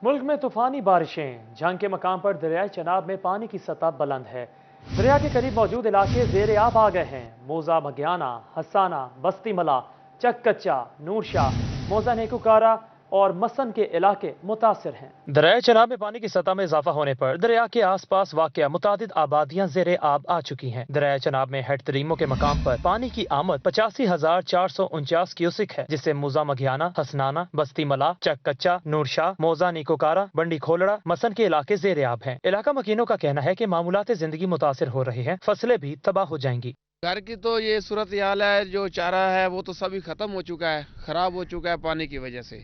मुल्क में तूफानी बारिशें। झंग के मकाम पर दरियाई चनाब में पानी की सतह बुलंद है। दरिया के करीब मौजूद इलाके ज़ेर आब आ गए हैं। मोजा मगियाना, हसाना, बस्ती मला, चक कच्चा, नूरशाह, मोजा नेकुकारा और मसन के इलाके मुतासिर हैं। दरिया चनाब में पानी की सतह में इजाफा होने पर दरिया के आस पास वाक़या मुतादिद आबादियां ज़ेर आब आ चुकी हैं। दरिया चनाब में हेड तरीमों के मकाम पर पानी की आमद 85,449 क्यूसिक है, जिससे मोजा मघियाना, हसनाना, बस्ती मला, चक कच्चा, नूरशाह, मोजा निकोकारा, बंडी खोलड़ा, मसन के इलाके ज़ेर आब हैं। इलाका मकीनों का कहना है कि मामूलात जिंदगी मुतासिर हो रही है, फसलें भी तबाह हो जाएंगी। घर की तो ये सूरत हाल है, जो चारा है वो तो सभी खत्म हो चुका है, खराब हो चुका है पानी की वजह से।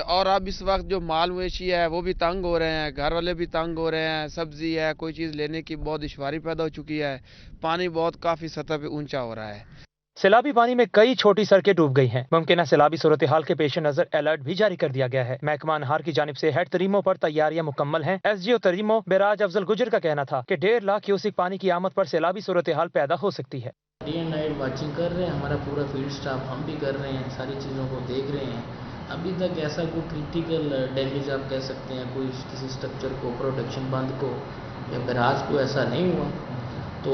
और अब इस वक्त जो माल मवेशी है वो भी तंग हो रहे हैं, घर वाले भी तंग हो रहे हैं, सब्जी है, कोई चीज़ लेने की बहुत दुश्वारी पैदा हो चुकी है। पानी बहुत काफ़ी सतह पे ऊंचा हो रहा है। सैलाबी पानी में कई छोटी सड़कें डूब गई हैं। मुमकिन सैलाबी सूरत हाल के पेश नजर अलर्ट भी जारी कर दिया गया है। महकमा अनहार की जानिब से हेड तरीमों पर तैयारियां मुकम्मल हैं। SGO तरीमों बेराज अफजल गुजर का कहना था कि 1.5 लाख क्यूसिक पानी की आमद पर सैलाबी सूरत हाल पैदा हो सकती है। डे एंड नाइट वाचिंग कर रहे हैं, हमारा पूरा फील्ड स्टाफ हम भी कर रहे हैं, सारी चीज़ों को देख रहे हैं। अभी तक ऐसा कोई क्रिटिकल डैमेज आप कह सकते हैं, कोई किसी स्ट्रक्चर को, प्रोटेक्शन बंद को या बैराज को ऐसा नहीं हुआ। तो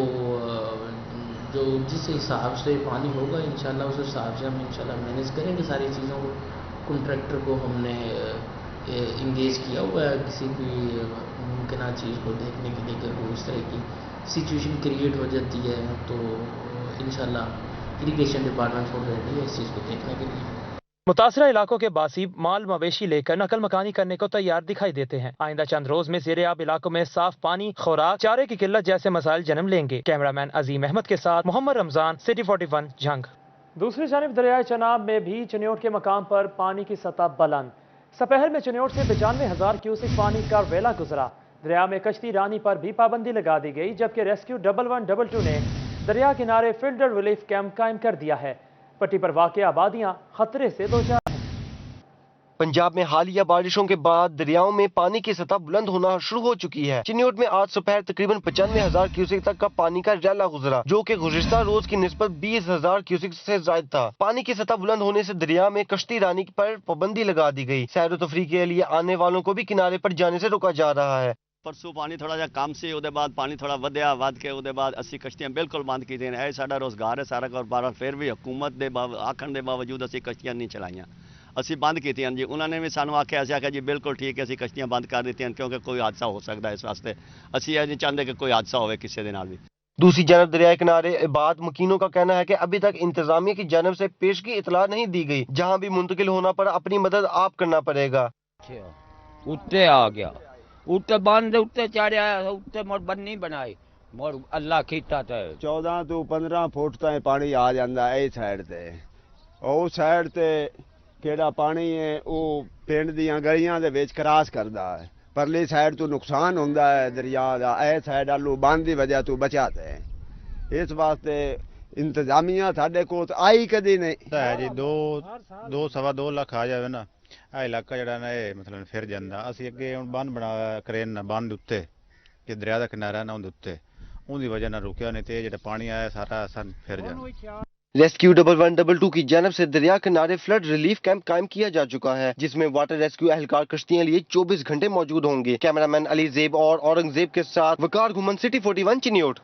जो जिस हिसाब से पानी होगा इंशाल्लाह उस हिसाब से हम इंशाल्लाह मैनेज करेंगे सारी चीज़ों को। कॉन्ट्रैक्टर को हमने इंगेज किया हुआ है किसी भी मुमकिन चीज़ को देखने के लिए कि वो इस तरह की सिचुएशन क्रिएट हो जाती है तो इंशाल्लाह इरिगेशन डिपार्टमेंट फॉर रेडी है इस चीज़ को देखने के लिए। मुतासरा इलाकों के बासीब माल मवेशी लेकर नकल मकानी करने को तैयार दिखाई देते हैं। आइंदा चंद रोज में ज़ेर आब इलाकों में साफ पानी, खुराक, चारे की किल्लत जैसे मसाइल जन्म लेंगे। कैमरामैन अजीम अहमद के साथ मोहम्मद रमजान, सिटी 41, झंग। दूसरी जानिब दरियाए चनाब में भी चिन्योट के मकाम पर पानी की सतह बुलंद। सपहर में चिन्योट से 95,000 क्यूसिक पानी का वेला गुजरा। दरिया में कश्ती रानी पर भी पाबंदी लगा दी गई, जबकि रेस्क्यू 1122 ने दरिया किनारे फिल्टर रिलीफ कैंप कायम कर दिया है। पट्टी पर वाक़ आबादियां खतरे से दो चार। पंजाब में हालिया बारिशों के बाद दरियाओं में पानी की सतह बुलंद होना शुरू हो चुकी है। चिन्योट में आज दोपहर तकरीबन 95,000 क्यूसिक तक का पानी का रैला गुजरा, जो कि गुज़िश्ता रोज की निस्बत 20,000 क्यूसिक से ज्यादा था। पानी की सतह बुलंद होने से दरिया में कश्ती रानी पर पाबंदी लगा दी गई। सैर व तफरीह के लिए आने वालों को भी किनारे पर जाने से रोका जा रहा है। परसों पानी थोड़ा जा कम से ਉਹਦੇ ਬਾਅਦ पानी थोड़ा ਵਧਿਆ ਵੱਧ ਕੇ ਉਹਦੇ ਬਾਅਦ ਅਸੀਂ ਕਸ਼ਤੀਆਂ ਬਿਲਕੁਲ ਬੰਦ ਕੀਤੀਆਂ ਨੇ। ਇਹ ਸਾਡਾ ਰੋਜ਼ਗਾਰ ਹੈ ਸਾਰਾ ਕਾਰੋਬਾਰ, ਫਿਰ ਵੀ ਹਕੂਮਤ ਦੇ ਆਖਣ ਦੇ ਬਾਵਜੂਦ ਅਸੀਂ ਕਸ਼ਤੀਆਂ ਨਹੀਂ ਚਲਾਈਆਂ, ਅਸੀਂ ਬੰਦ ਕੀਤੀਆਂ ਜੀ। ਉਹਨਾਂ ਨੇ ਵੀ ਸਾਨੂੰ ਆਖਿਆ, ਅਸੀਂ ਆਖਿਆ ਜੀ ਬਿਲकुल ਠੀਕ ਹੈ, ਅਸੀਂ ਕਸ਼ਤੀਆਂ ਬੰਦ ਕਰ ਦਿੱਤੀਆਂ ਕਿਉਂਕਿ ਕੋਈ ਹਾਦਸਾ ਹੋ ਸਕਦਾ ਹੈ। ਇਸ ਵਾਸਤੇ ਅਸੀਂ ਇਹ ਨਹੀਂ ਚਾਹੁੰਦੇ ਕਿ ਕੋਈ ਹਾਦਸਾ ਹੋਵੇ ਕਿਸੇ ਦੇ ਨਾਲ भी। दूसरी जानब दरिया किनारे इबाद मकीनों का कहना है कि अभी तक इंतजामिया की जानब से पेशगी इतला नहीं दी गई। जहाँ भी मुंतकिल होना पड़ा अपनी मदद आप करना पड़ेगा। उत्ते आ गया, उत्ते बंद उत्ते चढ़िया, उत्ते मोर बन्नी बनाई, मोर अल्लाह कीता ते 14 ਤੋਂ 15 ਫੁੱਟ ਤਾਈਂ ਪਾਣੀ ਆ ਜਾਂਦਾ ਇਹ ਸਾਈਡ ਤੇ। ਉਹ ਸਾਈਡ ਤੇ ਕਿਹੜਾ ਪਾਣੀ ਹੈ ਉਹ ਪਿੰਡ ਦੀਆਂ ਗਲੀਆਂ ਦੇ ਵਿੱਚ ਕ੍ਰਾਸ ਕਰਦਾ ਹੈ। ਪਰਲੀ ਸਾਈਡ ਤੋਂ ਨੁਕਸਾਨ ਹੁੰਦਾ ਹੈ ਦਰਿਆ ਦਾ, ਇਹ ਸਾਈਡ ਆਲੂ ਬੰਦ ਦੀ ਵਜ੍ਹਾ ਤੋਂ ਬਚਾਤੇ ਹੈ। ਇਸ ਵਾਸਤੇ ਇੰਤਜ਼ਾਮੀਆ ਸਾਡੇ ਕੋਲ ਆਈ ਕਦੀ ਨਹੀਂ ਹੈ ਜੀ। 2.25 ਲੱਖ ਆ ਜਾਵੇ ਨਾ, ਇਹ ਇਲਾਕਾ ਜਿਹੜਾ ਨਾ ਇਹ ਮਤਲਬ ਫਿਰ ਜਾਂਦਾ। ਅਸੀਂ ਅੱਗੇ ਹੁਣ ਬੰਨ ਬਣਾਇਆ ਕਰੇਨ ਬੰਨ ਦੇ ਉੱਤੇ, ਕਿ ਦਰਿਆ ਦਾ ਕਿਨਾਰਾ ਨਾ ਉਹਦੇ ਉੱਤੇ, ਉਹਦੀ ਵਜ੍ਹਾ ਨਾਲ ਰੁਕਿਆ, ਨਹੀਂ ਤੇ ਜਿਹੜਾ ਪਾਣੀ ਆਇਆ ਸਾਰਾ ਅਸਨ ਫਿਰ ਜਾਣਾ। रेस्क्यू 1122 की जानब से दरिया किनारे फ्लड रिलीफ कैंप कायम किया जा चुका है, जिसमें वाटर रेस्क्यू एहलकार कश्तियां लिए 24 घंटे मौजूद होंगे। कैमरामैन अली जेब और औरंगजेब के साथ वकार घुमन, सिटी 41, चिन्योट।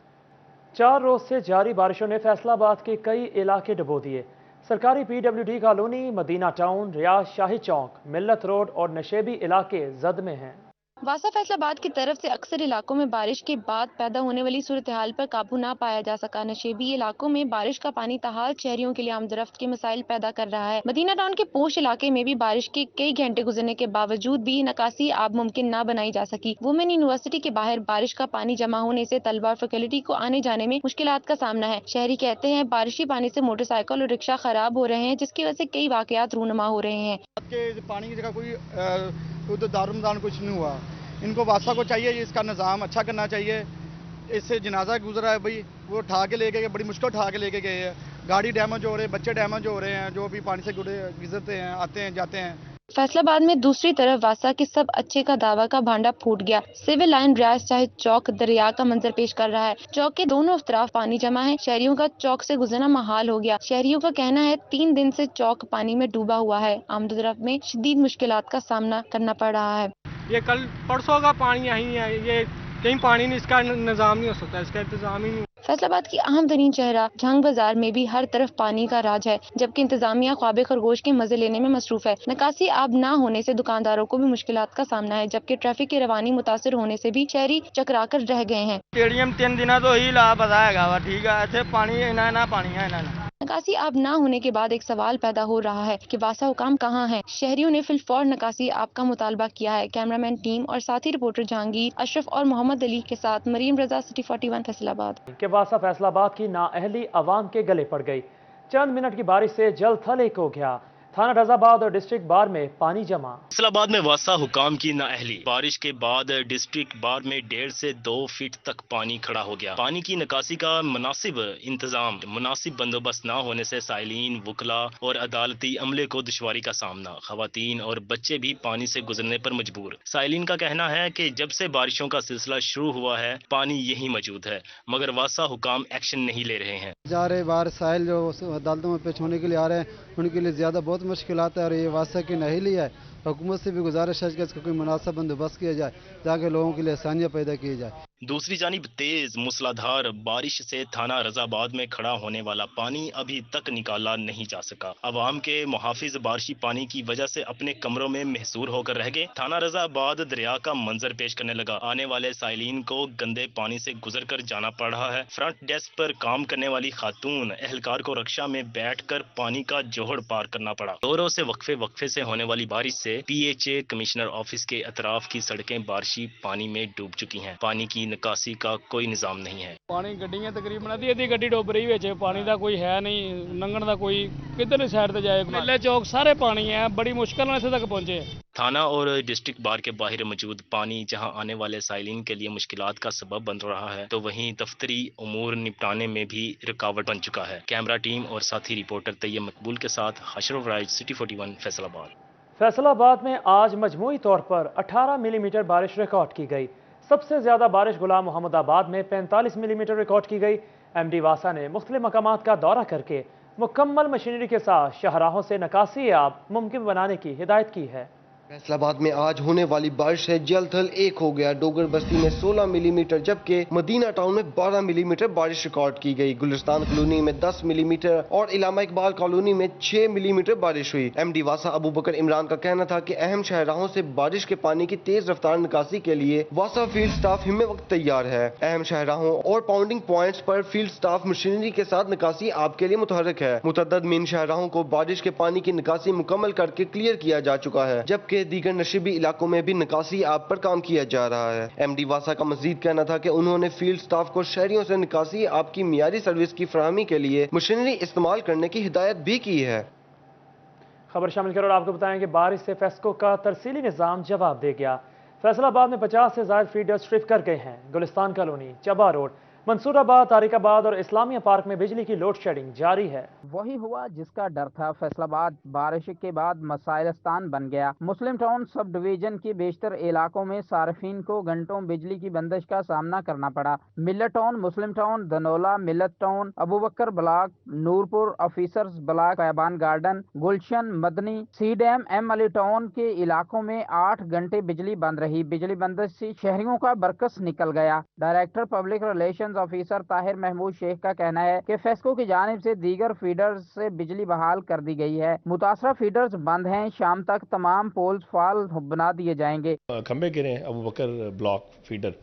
4 रोज से जारी बारिशों ने फैसलाबाद के कई इलाके डुबो दिए। सरकारी PWD कॉलोनी, मदीना टाउन, रियाज शाही चौक, मिल्लत रोड और नशेबी इलाके जद में हैं। वासा फैसलाबाद की तरफ से अक्सर इलाकों में बारिश के बाद पैदा होने वाली सूरत हाल पर काबू ना पाया जा सका। नशेबी इलाकों में बारिश का पानी ताहाल शहरियों के लिए आमदरफ्त के मसाइल पैदा कर रहा है। मदीना टाउन के पोश इलाके में भी बारिश के कई घंटे गुजरने के बावजूद भी निकासी आब मुमकिन ना बनाई जा सकी। वुमेन यूनिवर्सिटी के बाहर बारिश का पानी जमा होने से तलबा और फैकल्टी को आने जाने में मुश्किलात का सामना है। शहरी कहते हैं बारिशी पानी से मोटरसाइकिल और रिक्शा खराब हो रहे हैं, जिसकी वजह से कई वाकयात रूनुमा हो रहे हैं। पानी की जगह कोई दारुमदान कुछ नहीं हुआ। इनको वासा को चाहिए इसका निज़ाम अच्छा करना चाहिए। इससे जनाजा गुजरा है भाई, वो उठा के लेके गए, बड़ी मुश्किल उठा के लेके गए हैं। गाड़ी डैमेज हो रहे हैं, बच्चे डैमेज हो रहे हैं, जो भी पानी से गुजरते हैं, आते हैं जाते हैं। फैसलाबाद में दूसरी तरफ वासा के सब अच्छे का दावा का भांडा फूट गया। सिविल लाइन रियाज चाहे चौक दरिया का मंजर पेश कर रहा है। चौक के दोनों तरफ पानी जमा है। शहरियों का चौक से गुजरना महाल हो गया। शहरियों का कहना है 3 दिन से चौक पानी में डूबा हुआ है। आमदोरफ्त में शदीद मुश्किलात का सामना करना पड़ रहा है। ये कल परसों का पानी यहीं है, ये कहीं पानी नहीं, इसका निजाम नहीं हो सकता, इसका इंतजाम ही नहीं। फैसलाबाद की अहम तरीन चेहरा झंग बाजार में भी हर तरफ पानी का राज है, जबकि इंतजामिया ख्वाबे खरगोश के मजे लेने में मसरूफ है। निकासी आब न होने से दुकानदारों को भी मुश्किलात का सामना है, जबकि ट्रैफिक की रवानी मुतासर होने से भी शहरी चकराकर रह गए हैं। स्टेडियम 3 दिन तो ही ला बताएगा, ठीक है, ऐसे पानी ना पानी है ना। निकासी आब न होने के बाद एक सवाल पैदा हो रहा है कि वासा हुकाम कहाँ हैं? शहरियों ने फिलफौर निकासी आब का मुतालबा किया है। कैमरामैन टीम और साथी रिपोर्टर जहांगीर, अशरफ और मोहम्मद अली के साथ मरीम रजा, सिटी 41 फैसलाबाद। के वासा फैसलाबाद की नाअहली अवाम के गले पड़ गई। चंद मिनट की बारिश से जल थल एक हो गया। थाना रजाबाद और डिस्ट्रिक्ट बार में पानी जमा। फैसलाबाद में वासा हुकाम की नाअहली। बारिश के बाद डिस्ट्रिक्ट बार में 1.5 से 2 फीट तक पानी खड़ा हो गया। पानी की निकासी का मुनासिब इंतजाम, मुनासिब बंदोबस्त न होने से साइलिन, वकला और अदालती अमले को दुश्वारी का सामना। खवातीन और बच्चे भी पानी से गुजरने पर मजबूर। साइलिन का कहना है कि जब से बारिशों का सिलसिला शुरू हुआ है पानी यही मौजूद है, मगर वासा हुकाम एक्शन नहीं ले रहे हैं। जा रहे बाहर साहिल जो अदालतों में पेश होने के लिए आ रहे हैं, उनके लिए ज्यादा बहुत मुश्किलात है और ये वासा की नाअहली है। हुकूमत से भी गुजारिश है कि इसका कोई मुनासिब बंदोबस्त किया जाए ताकि लोगों के लिए आसानियाँ पैदा की जाए। दूसरी जानिब तेज मूसलाधार बारिश से थाना रजाबाद में खड़ा होने वाला पानी अभी तक निकाला नहीं जा सका। अवाम के मुहाफिज बारिशी पानी की वजह से अपने कमरों में महसूर होकर रह गए। थाना रजाबाद दरिया का मंजर पेश करने लगा। आने वाले साइलिन को गंदे पानी से गुजर कर जाना पड़ रहा है। फ्रंट डेस्क पर काम करने वाली खातून एहलकार को रक्षा में बैठकर पानी का जोहड़ पार करना पड़ा। दौरों से वक्फे से होने वाली बारिश से PHA कमिश्नर ऑफिस के अतराफ की सड़कें बारिशी पानी में डूब चुकी हैं। पानी की निकासी का कोई निजाम नहीं है। पानी गड्डियां तकरीबन अद्धी गड्डी डुब रही है, पानी का कोई है नहीं, लंघण का कोई किधर साइड से जाए। मेले चौक सारे पानी है, बड़ी मुश्किल से तक पहुंचे। थाना और डिस्ट्रिक्ट बार के बाहर मौजूद पानी जहां आने वाले साइलिन के लिए मुश्किलात का सबब बन रहा है, तो वहीं दफ्तरी उमूर निपटाने में भी रुकावट बन चुका है। कैमरा टीम और साथी रिपोर्टर तैयब मकबूल के साथ अशरफ राइज, सिटी 41 फैसलाबाद। फैसलाबाद में आज मजमूई तौर पर 18 मिलीमीटर बारिश रिकॉर्ड की गई। सबसे ज्यादा बारिश गुलाम मोहम्मदाबाद में 45 मिलीमीटर रिकॉर्ड की गई। MD वासा ने मुख्तलिफ मकामात का दौरा करके मुकम्मल मशीनरी के साथ शाहराहों से निकासी आब मुमकिन बनाने की हिदायत की है। फैसलाबाद में आज होने वाली बारिश से जल थल एक हो गया। डोगर बस्ती में 16 मिलीमीटर जबकि मदीना टाउन में 12 मिलीमीटर बारिश रिकॉर्ड की गई। गुलिस्तान कॉलोनी में 10 मिलीमीटर और इलामा इकबाल कॉलोनी में 6 मिलीमीटर बारिश हुई। MD वासा अबू बकर इमरान का कहना था कि अहम शहराहों से बारिश के पानी की तेज रफ्तार निकासी के लिए वासा फील्ड स्टाफ हिम्मे वक्त तैयार है। अहम शहराहों और पाउंडिंग पॉइंट्स पर फील्ड स्टाफ मशीनरी के साथ निकासी आप के लिए मुतहरक है। मुतअद्दिद मीन शहराहों को बारिश के पानी की निकासी मुकम्मल करके क्लियर किया जा चुका है, जबकि दीगर नशीबी इलाकों में भी निकासी आप पर काम किया जा रहा है। MD वासा का मजीद कहना था कि उन्होंने फील्ड स्टाफ को शहरियों से निकासी आपकी मियारी सर्विस की फराहमी के लिए मशीनरी इस्तेमाल करने की हिदायत भी की है। खबर शामिल कर और आपको बताएं कि बारिश से फेस्को का तरसीली निज़ाम जवाब दे गया। फैसलाबाद में 50 से ज्यादा फीडर स्ट्रिप कर गए हैं। गुलिस्तान कॉलोनी, चबा रोड, मंसूराबाद, तारिकाबाद और इस्लामिया पार्क में बिजली की लोड शेडिंग जारी है। वही हुआ जिसका डर था। फैसलाबाद बारिश के बाद मसाइलस्तान बन गया। मुस्लिम टाउन सब डिवीजन के बेशतर इलाकों में सार्फिन को घंटों बिजली की बंदिश का सामना करना पड़ा। मिलत टाउन, मुस्लिम town, Dhanola, Millat town, Abu Bakar block, Noorpur, officers block, कैबान गार्डन, गुलशन, मदनी, सी डैम, M अली टाउन के इलाकों में 8 घंटे बिजली बंद रही। बिजली बंदिश से शहरियों का बरकस निकल गया। Director public relation officer Tahir Mahmood Sheikh का कहना है कि फेस्को की जानिब से दीगर फीडर्स से बिजली बहाल कर दी गई है। मुतासरा फीडर्स बंद हैं। शाम तक तमाम पोल्स फाल बना दिए जाएंगे। खंबे गिरे अबू बकर ब्लॉक फीडर,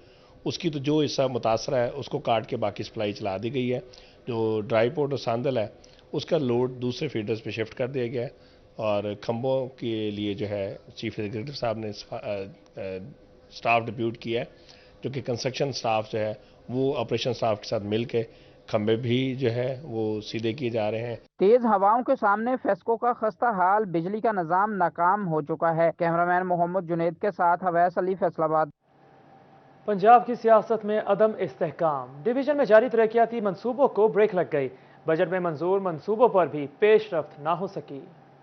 उसकी तो जो हिस्सा मुतासरा है उसको काट के बाकी सप्लाई चला दी गई है। जो ड्राई पोर्ट और सांदल है उसका लोड दूसरे फीडर्स पे शिफ्ट कर दिया गया है। और खंबों के लिए जो है चीफ एग्जीक्यूटिव साहब ने स्टाफ डिप्यूट किया है, जो कि कंस्ट्रक्शन स्टाफ जो है वो ऑपरेशन स्टाफ के साथ मिलकर खंबे भी जो है वो सीधे किए जा रहे हैं। तेज हवाओं के सामने फेस्को का खस्ता हाल बिजली का निजाम नाकाम हो चुका है। कैमरामैन मोहम्मद जुनेद के साथ अवैस अली, फैसलाबाद। पंजाब की सियासत में अदम इस्तेहकाम। डिवीजन में जारी तरक्याती मंसूबों को ब्रेक लग गई। बजट में मंजूर मंसूबों पर भी पेशरफ्त ना हो सकी।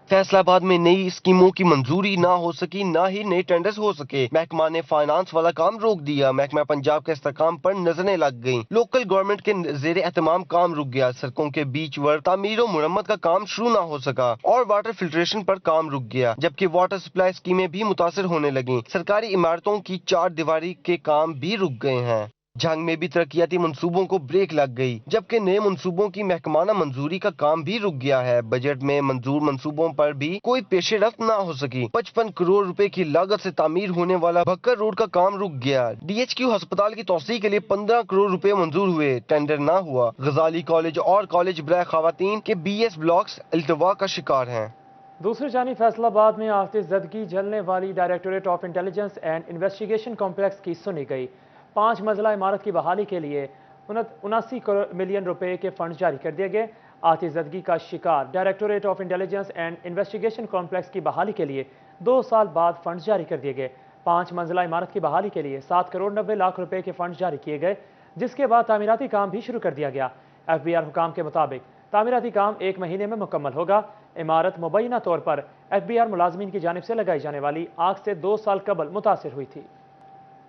फैसला आबाद में नई स्कीमों की मंजूरी ना हो सकी, ना ही नए टेंडर्स हो सके। महकमा ने फाइनेंस वाला काम रोक दिया। महकमा पंजाब के इस्तेकाम पर नजरें लग गईं। लोकल गवर्नमेंट के जेर एहतमाम काम रुक गया। सड़कों के बीच वर्क, तामीर और मुरम्मत का काम शुरू ना हो सका और वाटर फिल्ट्रेशन पर काम रुक गया, जबकि वाटर सप्लाई स्कीमें भी मुतासर होने लगी। सरकारी इमारतों की 4 दीवारी के काम भी रुक गए हैं। जंग में भी तरक्याती मंसूबों को ब्रेक लग गई, जबकि नए मंसूबों की महकमाना मंजूरी का काम भी रुक गया है। बजट में मंजूर मंसूबों पर भी कोई पेशरफ्त ना हो सकी। 55 करोड़ रुपए की लागत से तामीर होने वाला भक्कर रोड का काम रुक गया। DHQ अस्पताल की तौसीह के लिए 15 करोड़ रुपए मंजूर हुए, टेंडर ना हुआ। गजाली कॉलेज और कॉलेज बराए खवातीन के BS ब्लॉक्स इल्तवा का शिकार हैं। दूसरी जानिब फैसलाबाद में आतिशज़दगी झेलने वाली directorate of intelligence and investigation complex की सुनी गई। 5 मंजिला इमारत की बहाली के लिए 79 मिलियन रुपए के फंड जारी कर दिए गए। आतिशज़दगी का शिकार directorate of intelligence and investigation complex की बहाली के लिए 2 साल बाद फंड जारी कर दिए गए। 5 मंजिला इमारत की बहाली के लिए 7 करोड़ 90 लाख रुपए के फंड जारी किए गए, जिसके बाद तामीराती काम भी शुरू कर दिया गया। FBR हुकाम के मुताबिक तामीराती काम 1 महीने में मुकम्मल होगा। इमारत मुबैना तौर पर FBR मुलाजमीन की जानिब से लगाई जाने वाली आग से 2 साल कबल मुतासिर हुई थी।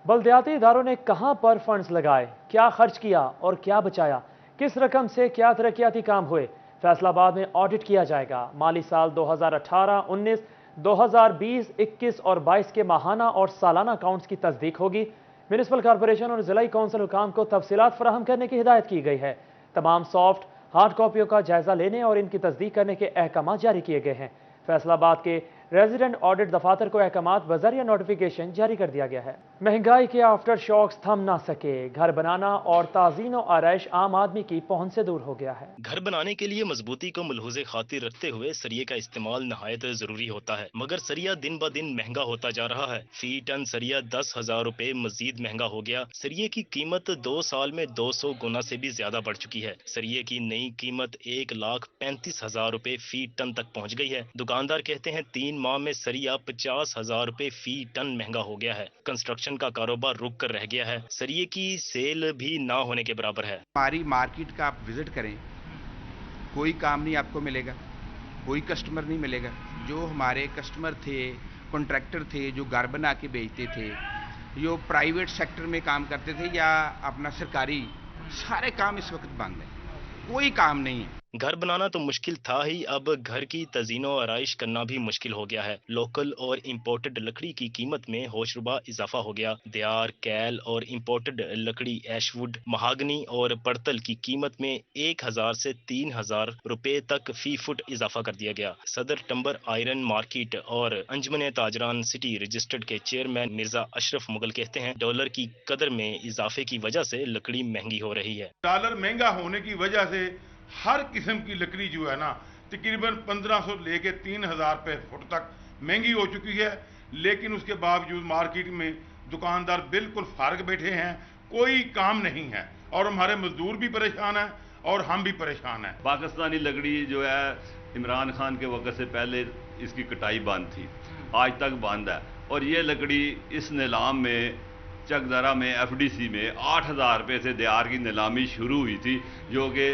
बल्दियाती इदारों ने कहां पर फंड्स लगाए, क्या खर्च किया और क्या बचाया, किस रकम से क्या तरक्याती काम हुए, फैसलाबाद में ऑडिट किया जाएगा। माली साल 2018-19, 2020-21 और 22 के माहाना और सालाना अकाउंट्स की तस्दीक होगी। म्यूनिसिपल कॉरपोरेशन और जिला कौंसिल हुकाम को तफसीलात फराहम करने की हिदायत की गई है। तमाम सॉफ्ट हार्ड कॉपियों का जायजा लेने और इनकी तस्दीक करने के अहकाम जारी किए गए हैं। फैसलाबाद के रेजिडेंट ऑडिट दफातर को अहकामात बजरिया नोटिफिकेशन जारी कर दिया गया है। महंगाई के आफ्टर शॉक्स थम ना सके, घर बनाना और ताज़ीन और आराइश आम आदमी की पहुंच से दूर हो गया है। घर बनाने के लिए मजबूती को मलहूज़े खातिर रखते हुए सरिये का इस्तेमाल नहायत जरूरी होता है, मगर सरिया दिन ब दिन महंगा होता जा रहा है। फी टन सरिया 10,000 रुपए मजीद महंगा हो गया। सरिये की कीमत 2 साल में 200 गुना से भी ज्यादा बढ़ चुकी है। सरिये की नई कीमत 1,35,000 रुपए फी टन तक पहुँच गई है। दुकानदार कहते हैं 3 माह में सरिया 50,000 रुपए फी टन महंगा हो गया है। कंस्ट्रक्शन का कारोबार रुक कर रह गया है। सरिये की सेल भी ना होने के बराबर है। हमारी मार्केट का आप विजिट करें, कोई काम नहीं आपको मिलेगा, कोई कस्टमर नहीं मिलेगा। जो हमारे कस्टमर थे, कॉन्ट्रैक्टर थे, जो घर बना के बेचते थे, जो प्राइवेट सेक्टर में काम करते थे या अपना सरकारी, सारे काम इस वक्त बंद है, कोई काम नहीं है। घर बनाना तो मुश्किल था ही, अब घर की तज़ीनो आराइश करना भी मुश्किल हो गया है। लोकल और इंपोर्टेड लकड़ी की कीमत में होशरुबा इजाफा हो गया। दियार, कैल और इंपोर्टेड लकड़ी, एशवुड, महागनी और पड़तल की कीमत में 1,000 से 3,000 रुपए तक फी फुट इजाफा कर दिया गया। सदर टम्बर आयरन मार्केट और अंजमन ताजरान सिटी रजिस्टर्ड के चेयरमैन मिर्जा अशरफ मुगल कहते हैं डॉलर की कदर में इजाफे की वजह से लकड़ी महंगी हो रही है। डॉलर महंगा होने की वजह से हर किस्म की लकड़ी जो है ना तकरीबन 1500 लेके 3,000 रुपये फुट तक महंगी हो चुकी है। लेकिन उसके बावजूद मार्केट में दुकानदार बिल्कुल फारग बैठे हैं, कोई काम नहीं है और हमारे मजदूर भी परेशान हैं और हम भी परेशान हैं। पाकिस्तानी लकड़ी जो है इमरान खान के वक्त से पहले इसकी कटाई बंद थी, आज तक बंद है। और ये लकड़ी इस नीलाम में चकदरा में FDC में 8,000 रुपये से दियार की नीलामी शुरू हुई थी, जो कि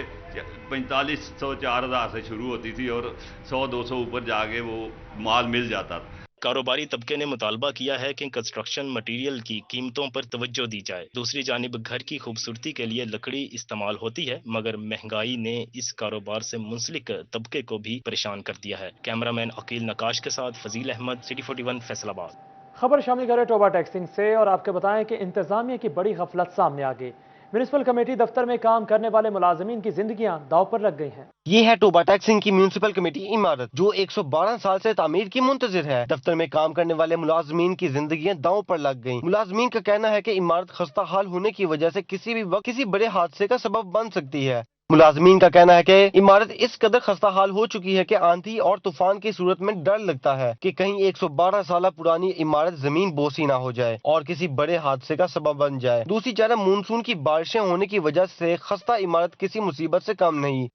4500 4,000 से शुरू होती थी और 100-200 ऊपर जाके वो माल मिल जाता था। कारोबारी तबके ने मुतालबा किया है कि कंस्ट्रक्शन मटेरियल की कीमतों पर तवज्जो दी जाए। दूसरी जानिब घर की खूबसूरती के लिए लकड़ी इस्तेमाल होती है, मगर महंगाई ने इस कारोबार से मुंसलिक तबके को भी परेशान कर दिया है। कैमरामैन अकील नकाश के साथ फजील अहमद, सिटी 41 फैसलाबाद। खबर शामिल करें टोबा टैक्सिंग से और आपके बताएं कि इंतजामिया की बड़ी गफलत सामने आ गई। म्यूनिसिपल कमेटी दफ्तर में काम करने वाले मुलाजमीन की जिंदगियां दाव पर लग गई हैं। ये है टोबा टैक्सिंग की म्यूनिसिपल कमेटी इमारत, जो 112 साल से तामीर की मुंतजिर है। दफ्तर में काम करने वाले मुलाजमीन की जिंदगियां दांव पर लग गईं। मुलाजमीन का कहना है कि इमारत खस्ता हाल होने की वजह से किसी भी वक्त किसी बड़े हादसे का सबब बन सकती है। मुलाजमीन का कहना है कि इमारत इस कदर खस्ता हाल हो चुकी है कि आंधी और तूफान की सूरत में डर लगता है कि कहीं 112 साल पुरानी इमारत जमीन बोसी ना हो जाए और किसी बड़े हादसे का सबब बन जाए। दूसरी तरफ मानसून की बारिशें होने की वजह से खस्ता इमारत किसी मुसीबत से कम नहीं।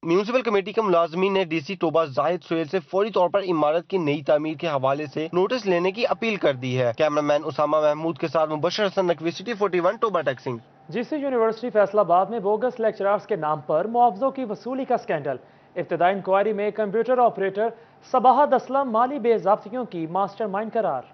म्यूनिसिपल कमेटी के मुलाजमीन ने DC टोबा जाहिद सोहेल से फौरी तौर पर इमारत की नई तामीर के हवाले से नोटिस लेने की अपील कर दी है। कैमरामैन उसामा महमूद के साथ Mubashar Hasan Naqvi, city 41 Toba Tek Singh. GC university Faisalabad में बोगस लेक्चरर्स के नाम पर मुआवजों की वसूली का स्कैंडल। इब्तदाई इंक्वायरी में कंप्यूटर ऑपरेटर सबाहत असलम माली बेज़ाब्तियों की मास्टरमाइंड करार।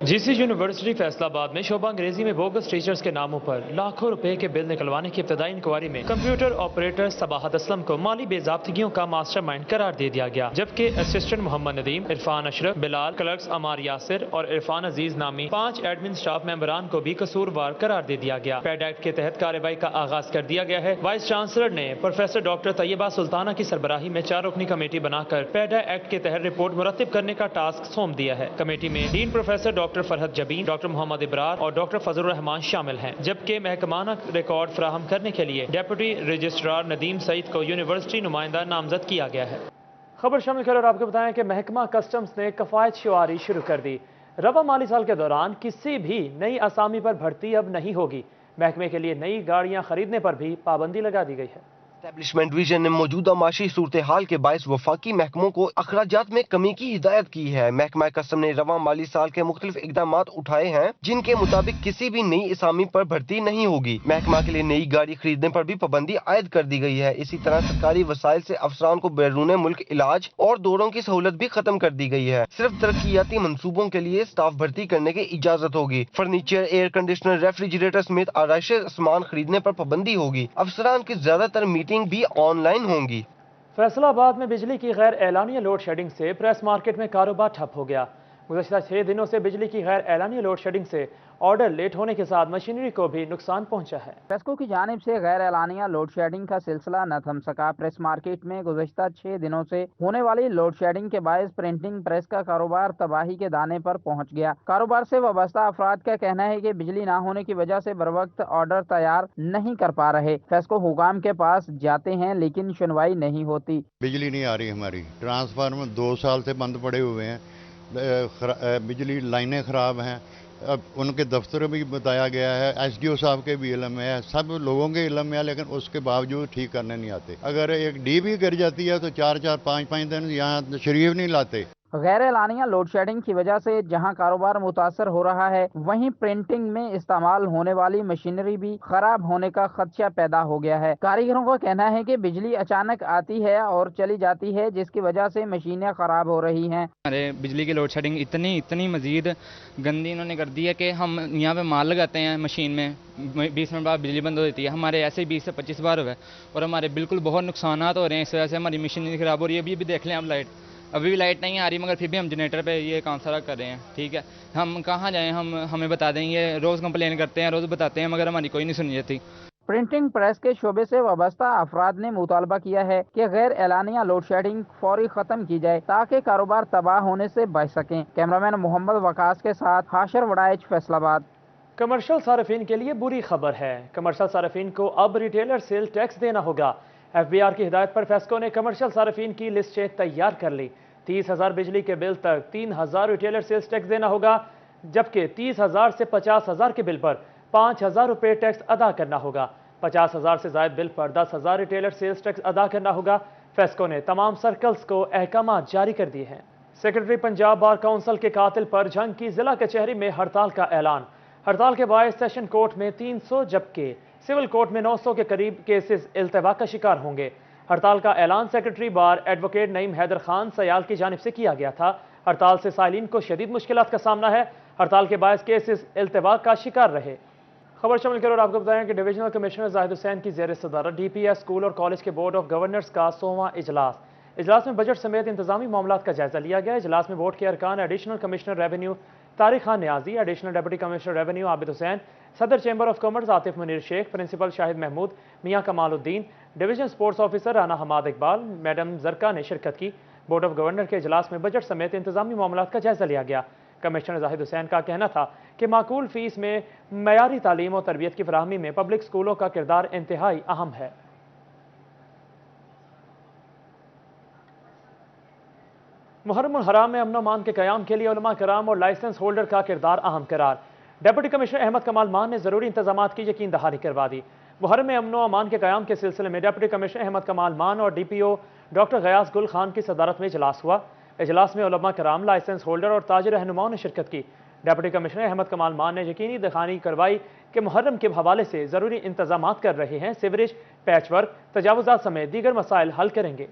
जीसी यूनिवर्सिटी फैसलाबाद में शोभा अंग्रेजी में बोगस टीचर्स के नामों पर लाखों रुपए के बिल निकलवाने की इब्तदाई इंक्वायरी में कंप्यूटर ऑपरेटर सबाहत असलम को माली बेज़ाब्तियों का मास्टरमाइंड करार दे दिया गया, जबकि असिस्टेंट मोहम्मद नदीम, इरफान अशरफ, बिलाल, क्लर्क्स अमार यासिर और इरफान अजीज नामी 5 एडमिन स्टाफ मेंबरान को भी कसूरवार करार दे दिया गया। पेड एक्ट के तहत कार्रवाई का आगाज कर दिया गया है। वाइस चांसलर ने प्रोफेसर डॉक्टर तैयबा सुल्ताना की सरबराही में 4 रुकनी कमेटी बनाकर पेड एक्ट के तहत रिपोर्ट मुरतब करने का टास्क सौंप दिया है। कमेटी में dean professor doctor Farhat Jabeen, doctor Mohammad Ibrar और डॉक्टर फजलुर रहमान शामिल हैं, जबकि महकमाना रिकॉर्ड फराहम करने के लिए डेप्यूटी रजिस्ट्रार नदीम सईद को यूनिवर्सिटी नुमाइंदा नामजद किया गया है। खबर शामिल कर और आपको बताएं कि महकमा कस्टम्स ने कफायत शुआरी शुरू कर दी। रवा माली साल के दौरान किसी भी नई असामी पर भर्ती अब नहीं होगी। महकमे के लिए नई गाड़ियां खरीदने पर भी पाबंदी लगा दी गई है। एस्टैब्लिशमेंट डिवीजन ने मौजूदा माशी सूरत हाल के बायस वफाकी महकमों को अखराजात में कमी की हिदायत की है। महकमा कस्टम ने रवा माली साल के मुख्तलिफ इकदाम उठाए हैं, जिनके मुताबिक किसी भी नई असामी पर भर्ती नहीं होगी। महकमा के लिए नई गाड़ी खरीदने पर भी पाबंदी आयद कर दी गई है। इसी तरह सरकारी वसाइल से अफसरान को बैरून मुल्क इलाज और दौरों की सहूलत भी खत्म कर दी गई है। सिर्फ तरक्याती मनसूबों के लिए स्टाफ भर्ती करने की इजाजत होगी। फर्नीचर, एयर कंडीशनर, रेफ्रिजरेटर समेत आराइश सामान खरीदने पर पाबंदी होगी। अफसरान की ज्यादातर मीटिंग भी ऑनलाइन होंगी। फैसलाबाद में बिजली की गैर एलानिया लोड शेडिंग से प्रेस मार्केट में कारोबार ठप हो गया। गुज़श्ता 6 दिनों से बिजली की गैर एलानिया लोड शेडिंग से ऑर्डर लेट होने के साथ मशीनरी को भी नुकसान पहुंचा है। प्रेस्को की जानिब से गैर एलानिया लोड शेडिंग का सिलसिला न थम सका। प्रेस मार्केट में गुज़श्ता 6 दिनों से होने वाली लोड शेडिंग के बायस प्रिंटिंग प्रेस का कारोबार तबाही के दाने पर पहुंच गया। कारोबार से वाबस्ता अफराद का कहना है कि बिजली न होने की वजह से बर वक्त ऑर्डर तैयार नहीं कर पा रहे। प्रेस्को हुकाम के पास जाते हैं लेकिन सुनवाई नहीं होती। बिजली नहीं आ रही, हमारी ट्रांसफार्मर 2 साल से बंद पड़े हुए हैं, बिजली लाइनें खराब हैं। अब उनके दफ्तर में भी बताया गया है, एसडीओ साहब के भी इल्म है, सब लोगों के इल्म में है, लेकिन उसके बावजूद ठीक करने नहीं आते। अगर एक डी भी गिर जाती है तो 4-4, 5-5 दिन यहाँ शरीफ नहीं लाते। गैर एलानिया लोड शेडिंग की वजह से जहां कारोबार मुतासर हो रहा है, वहीं प्रिंटिंग में इस्तेमाल होने वाली मशीनरी भी खराब होने का खदशा पैदा हो गया है। कारीगरों का कहना है कि बिजली अचानक आती है और चली जाती है, जिसकी वजह से मशीनें खराब हो रही हैं। हमारे बिजली की लोड शेडिंग इतनी मजीद गंदी इन्होंने कर दी है कि हम यहाँ पे माल लगाते हैं मशीन में, 20 मिनट बाद बिजली बंद हो जाती है। हमारे ऐसे ही 20 से 25 बार हुआ है और हमारे बिल्कुल बहुत नुकसान हो रहे हैं। इस वजह से हमारी मशीनरी खराब हो रही है। अभी भी देख लें आप लाइट, अभी भी लाइट नहीं आ रही, मगर फिर भी हम जनरेटर पे ये काम सारा कर रहे हैं। ठीक है, हम कहाँ जाएं, हमें बता दें, ये रोज़ कंप्लेन करते हैं, रोज़ बताते हैं, मगर हमारी कोई नहीं सुनी जाती। प्रिंटिंग प्रेस के शोबे से वाबस्ता अफराद ने मुतालबा किया है कि गैर एलानिया लोड शेडिंग फौरी खत्म की जाए ताकि कारोबार तबाह होने से बच सकें। कैमरामैन मोहम्मद वकास के साथ हाशर वड़ाइच, फैसलाबाद। कमर्शियल सार्फिन के लिए बुरी खबर है। कमर्शियल सार्फिन को अब रिटेलर सेल टैक्स देना होगा। FBR की हिदायत पर फेस्को ने कमर्शियल सार्फिन की लिस्टें तैयार कर ली। 30,000 बिजली के बिल तक 3,000 रिटेलर सेल्स टैक्स देना होगा, जबकि 30,000 से 50,000 के बिल पर 5,000 रुपये टैक्स अदा करना होगा। 50,000 से ज़ायद बिल पर 10,000 रिटेलर सेल्स टैक्स अदा करना होगा। फेस्को ने तमाम सर्कल्स को अहकाम जारी कर दिए हैं। सेक्रेटरी पंजाब बार काउंसिल के कातिल पर जंग की जिला कचहरी में हड़ताल का ऐलान। हड़ताल के बायस सेशन कोर्ट में 300 जबकि सिविल कोर्ट में 900 के करीब केसेस इल्तवा का शिकार होंगे। हड़ताल का ऐलान सेक्रेटरी बार एडवोकेट नईम हैदर खान सयाल की जानिब से किया गया था। हड़ताल से साइलिन को शदीद मुश्किलात का सामना है। हड़ताल के बायस केसेस इल्तवा का शिकार रहे। खबर शामिल कर और आपको बताएं कि डिविजनल कमिश्नर जाहिद हुसैन की ज़ेर सदारत DPS स्कूल और कॉलेज के बोर्ड ऑफ गवर्नर्स का 100वां इजलास में बजट समेत इंतजामी मामलात का जायजा लिया गया। इजलास में बोर्ड के अरकान additional commissioner revenue Tariq Khan Niazi, additional deputy commissioner revenue Abid Hussain, सदर chamber of commerce Atif Munir Sheikh, principal Shahid Mehmood, Mian Kamaluddin, division sports officer Rana Hammad Iqbal, madam Zarqa ने शिरकत की। बोर्ड ऑफ गवर्नर के इजलास में बजट समेत इंतजामी मामलात का जायजा लिया गया। कमिश्नर जाहिद हुसैन का कहना था कि माकूल फीस में मयारी तालीम और तरबियत की फराहमी में पब्लिक स्कूलों का किरदार इंतहाई अहम है। मुहर्रम हराम में अमन अमान के क़याम के लिए उलमा कराम और लाइसेंस होल्डर का किरदार अहम करार। डिप्टी कमिश्नर अहमद कमाल मान ने ज़रूरी इंतजामात की यकीन दहानी करवा दी। मुहर्रम में अमन अमान के क़याम के सिलसिले में डिप्टी कमिश्नर अहमद कमाल मान और DPO डॉक्टर गयास गुल खान की सदारत में इजलास हुआ। इजलास में उलमा कराम, लाइसेंस होल्डर और ताजिर रहनुमाओं ने शिरकत की। डिप्टी कमिश्नर अहमद कमाल मान ने यकीनी दहानी करवाई कि मुहर्रम के हवाले से ज़रूरी इंतजामात कर रहे हैं, सीवरेज, पैच वर्क, तजावुज़ात समेत दीगर मसाइल हल करेंगे।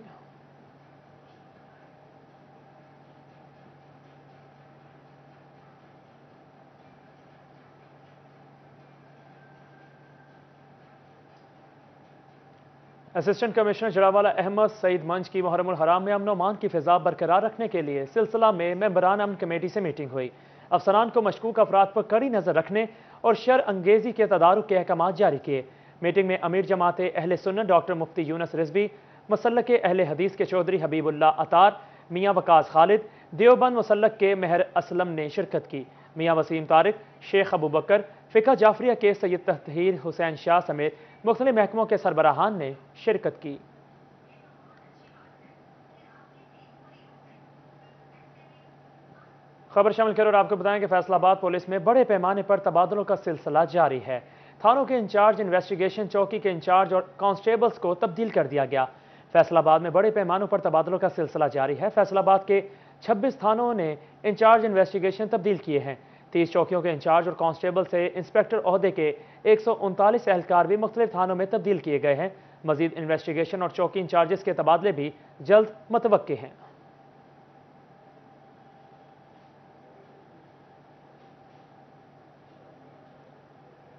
اسسٹنٹ کمشنر جڑاوالا احمد سعید منج کی محرم الحرام میں امن و امان کی فضا برقرار رکھنے کے لیے سلسلہ میں ممبران امن کمیٹی سے میٹنگ ہوئی۔ افسران کو مشکوک افراد پر کڑی نظر رکھنے اور شر انگیزی کے تدارک کے احکامات جاری کیے۔ میٹنگ میں امیر جماعت اہل سنت ڈاکٹر مفتی یونس رضوی، مسلک اہل حدیث کے چودھری حبیب اللہ عطار، میاں وقاص خالد، دیوبند مسلک کے مہر اسلم نے شرکت کی۔ میاں وسیم طارق، شیخ ابو بکر، فقہ جعفریہ کے سید تطہیر حسین شاہ سمیت مختلف محکموں کے سربراہان نے شرکت کی۔ خبر شامل کریں اور آپ کو بتائیں کہ فیصل آباد پولیس میں بڑے پیمانے پر تبادلوں کا سلسلہ جاری ہے۔ تھانوں کے انچارج انویسٹیگیشن، چوکی کے انچارج اور کانسٹیبلز کو تبدیل کر دیا گیا۔ فیصل آباد میں بڑے پیمانوں پر تبادلوں کا سلسلہ جاری ہے۔ فیصل آباد کے 26 تھانوں نے انچارج انویسٹیگیشن تبدیل کیے ہیں۔ 30 چوکیوں کے انچارج اور کانسٹیبل سے انسپیکٹر عہدے کے 139 اہلکار بھی مختلف تھانوں میں تبدیل کیے گئے ہیں۔ مزید انویسٹیگیشن اور چوکی انچارجز کے تبادلے بھی جلد متوقع ہیں۔